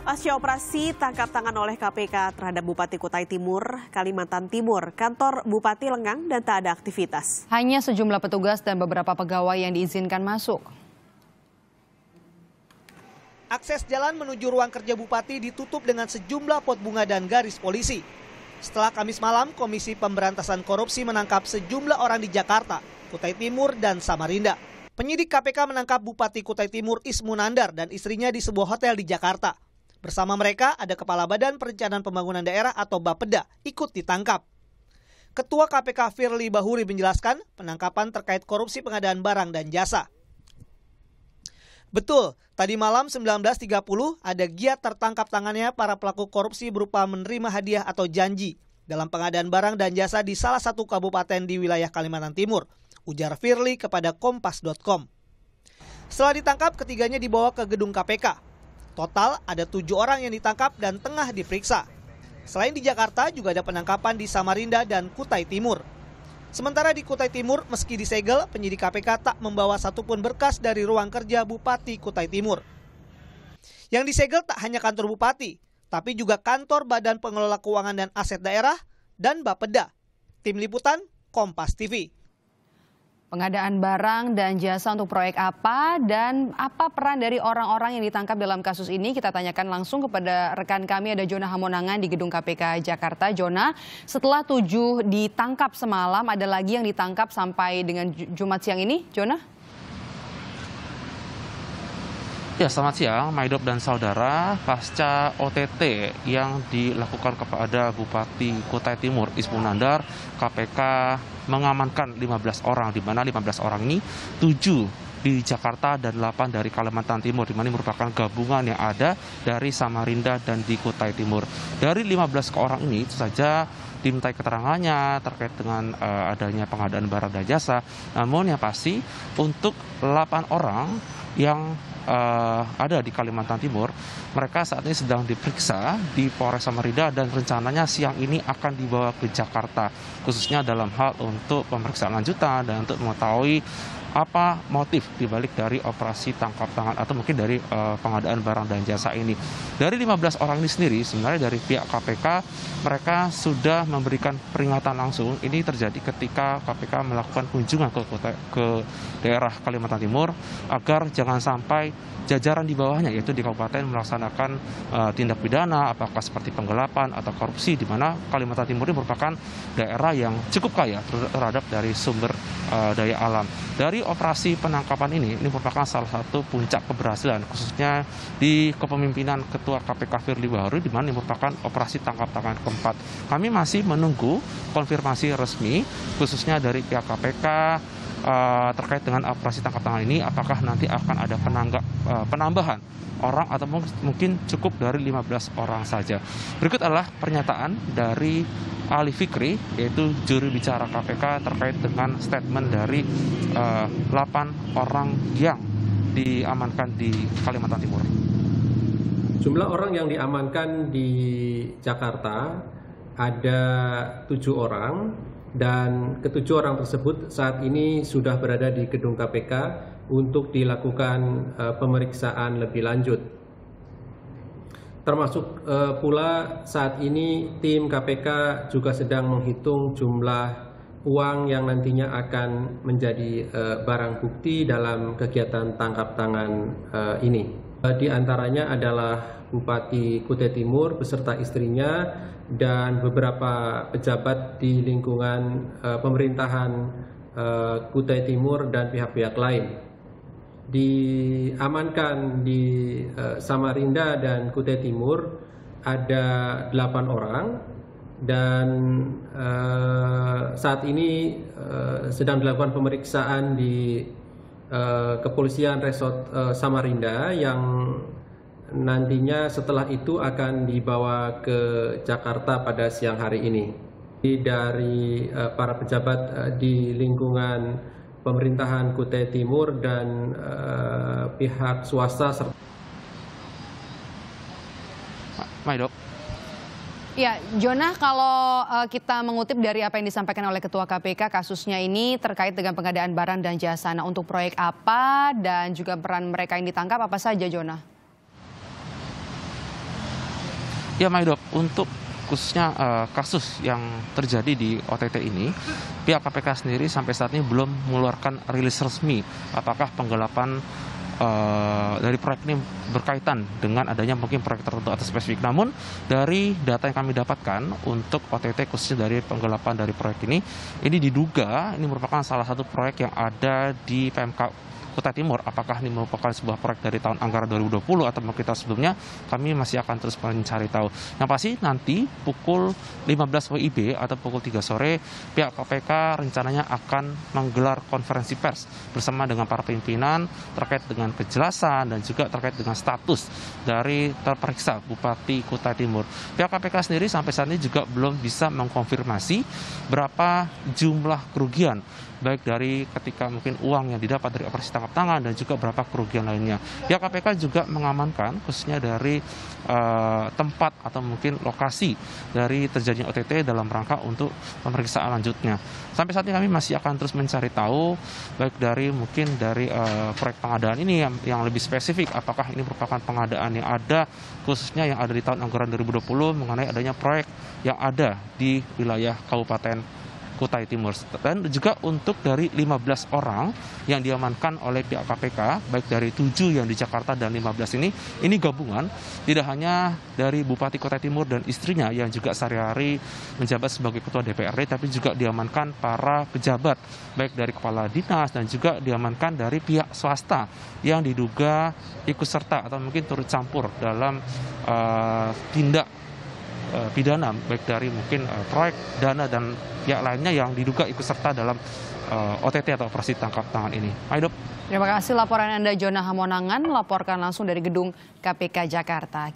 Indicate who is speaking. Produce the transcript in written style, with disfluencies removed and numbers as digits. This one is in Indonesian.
Speaker 1: Pasca operasi tangkap tangan oleh KPK terhadap Bupati Kutai Timur, Kalimantan Timur, kantor Bupati lengang dan tak ada aktivitas.
Speaker 2: Hanya sejumlah petugas dan beberapa pegawai yang diizinkan masuk.
Speaker 3: Akses jalan menuju ruang kerja Bupati ditutup dengan sejumlah pot bunga dan garis polisi. Setelah Kamis malam, Komisi Pemberantasan Korupsi menangkap sejumlah orang di Jakarta, Kutai Timur, dan Samarinda. Penyidik KPK menangkap Bupati Kutai Timur Ismunandar dan istrinya di sebuah hotel di Jakarta. Bersama mereka ada Kepala Badan Perencanaan Pembangunan Daerah atau Bapeda ikut ditangkap. Ketua KPK Firly Bahuri menjelaskan penangkapan terkait korupsi pengadaan barang dan jasa. Betul, tadi malam 19.30 ada giat tertangkap tangannya para pelaku korupsi berupa menerima hadiah atau janji dalam pengadaan barang dan jasa di salah satu kabupaten di wilayah Kalimantan Timur, ujar Firly kepada kompas.com. Setelah ditangkap, ketiganya dibawa ke gedung KPK. Total ada 7 orang yang ditangkap dan tengah diperiksa. Selain di Jakarta, juga ada penangkapan di Samarinda dan Kutai Timur. Sementara di Kutai Timur, meski disegel, penyidik KPK tak membawa satupun berkas dari ruang kerja Bupati Kutai Timur. Yang disegel tak hanya kantor Bupati, tapi juga kantor Badan Pengelola Keuangan dan Aset Daerah dan Bapeda. Tim Liputan, Kompas TV.
Speaker 2: Pengadaan barang dan jasa untuk proyek apa dan apa peran dari orang-orang yang ditangkap dalam kasus ini? Kita tanyakan langsung kepada rekan kami, ada Jona Hamonangan di Gedung KPK Jakarta. Jona, setelah 7 ditangkap semalam, ada lagi yang ditangkap sampai dengan Jumat siang ini, Jona?
Speaker 4: Ya, selamat siang, Maidop dan saudara. Pasca OTT yang dilakukan kepada Bupati Kutai Timur Ismunandar, KPK mengamankan 15 orang, di mana 15 orang ini 7 di Jakarta dan 8 dari Kalimantan Timur, di mana merupakan gabungan yang ada dari Samarinda dan di Kutai Timur. Dari 15 orang ini itu saja dimintai keterangannya terkait dengan adanya pengadaan barang dan jasa. Namun yang pasti untuk 8 orang yang ada di Kalimantan Timur, mereka saat ini sedang diperiksa di Polres Samarinda dan rencananya siang ini akan dibawa ke Jakarta, khususnya dalam hal untuk pemeriksaan lanjutan dan untuk mengetahui apa motif dibalik dari operasi tangkap tangan atau mungkin dari pengadaan barang dan jasa ini. Dari 15 orang ini sendiri, sebenarnya dari pihak KPK, mereka sudah memberikan peringatan langsung. Ini terjadi ketika KPK melakukan kunjungan ke daerah Kalimantan Timur, agar jangan sampai jajaran di bawahnya, yaitu di kabupaten, melaksanakan tindak pidana, apakah seperti penggelapan atau korupsi, di mana Kalimantan Timur ini merupakan daerah yang cukup kaya terhadap dari sumber daya alam. Dari operasi penangkapan ini merupakan salah satu puncak keberhasilan, khususnya di kepemimpinan Ketua KPK Firly Bahuri, di mana merupakan operasi tangkap tangan keempat. Kami masih menunggu konfirmasi resmi, khususnya dari pihak KPK terkait dengan operasi tangkap tangan ini, apakah nanti akan ada penambahan orang atau mungkin cukup dari 15 orang saja. Berikut adalah pernyataan dari Ali Fikri, yaitu juru bicara KPK terkait dengan statement dari 8 orang yang diamankan di Kalimantan Timur.
Speaker 5: Jumlah orang yang diamankan di Jakarta ada 7 orang, dan ke-7 orang tersebut saat ini sudah berada di gedung KPK untuk dilakukan pemeriksaan lebih lanjut. Termasuk pula saat ini tim KPK juga sedang menghitung jumlah uang yang nantinya akan menjadi barang bukti dalam kegiatan tangkap tangan ini. Di antaranya adalah Bupati Kutai Timur beserta istrinya dan beberapa pejabat di lingkungan pemerintahan Kutai Timur dan pihak-pihak lain. Diamankan di Samarinda dan Kutai Timur ada 8 orang, dan saat ini sedang dilakukan pemeriksaan di Kepolisian Resort Samarinda, yang nantinya setelah itu akan dibawa ke Jakarta pada siang hari ini. Dari para pejabat di lingkungan pemerintahan Kutai Timur dan pihak swasta.
Speaker 4: Maidop.
Speaker 2: Ya, Jona, kalau kita mengutip dari apa yang disampaikan oleh Ketua KPK, kasusnya ini terkait dengan pengadaan barang dan jasa. Nah, untuk proyek apa dan juga peran mereka yang ditangkap apa saja, Jona?
Speaker 4: Ya, Maidop, untuk khususnya kasus yang terjadi di OTT ini, pihak KPK sendiri sampai saat ini belum mengeluarkan rilis resmi apakah penggelapan dari proyek ini berkaitan dengan adanya mungkin proyek tertentu atau spesifik. Namun dari data yang kami dapatkan untuk OTT khususnya dari penggelapan dari proyek ini diduga ini merupakan salah satu proyek yang ada di PMK Kutai Timur. Apakah ini merupakan sebuah proyek dari tahun anggaran 2020 atau mungkin tahun sebelumnya, kami masih akan terus mencari tahu. Yang pasti nanti pukul 15 WIB atau pukul 3 sore, pihak KPK rencananya akan menggelar konferensi pers bersama dengan para pimpinan terkait dengan kejelasan dan juga terkait dengan status dari terperiksa Bupati Kutai Timur. Pihak KPK sendiri sampai saat ini juga belum bisa mengkonfirmasi berapa jumlah kerugian, baik dari ketika mungkin uang yang didapat dari operasi tangkap tangan dan juga berapa kerugian lainnya. Pihak KPK juga mengamankan khususnya dari tempat atau mungkin lokasi dari terjadinya OTT dalam rangka untuk pemeriksaan lanjutnya. Sampai saat ini kami masih akan terus mencari tahu baik dari mungkin dari proyek pengadaan ini yang lebih spesifik, apakah ini merupakan pengadaan yang ada khususnya yang ada di tahun anggaran 2020 mengenai adanya proyek yang ada di wilayah Kabupaten Kutai Timur. Dan juga untuk dari 15 orang yang diamankan oleh pihak KPK, baik dari 7 yang di Jakarta dan 15 ini gabungan, tidak hanya dari Bupati Kutai Timur dan istrinya yang juga sehari-hari menjabat sebagai Ketua DPRD, tapi juga diamankan para pejabat, baik dari kepala dinas dan juga diamankan dari pihak swasta yang diduga ikut serta atau mungkin turut campur dalam tindak pidana, baik dari mungkin proyek, dana, dan pihak lainnya yang diduga ikut serta dalam OTT atau operasi tangkap tangan ini. Maidop.
Speaker 2: Terima kasih laporan Anda, Jona Hamonangan, melaporkan langsung dari gedung KPK Jakarta.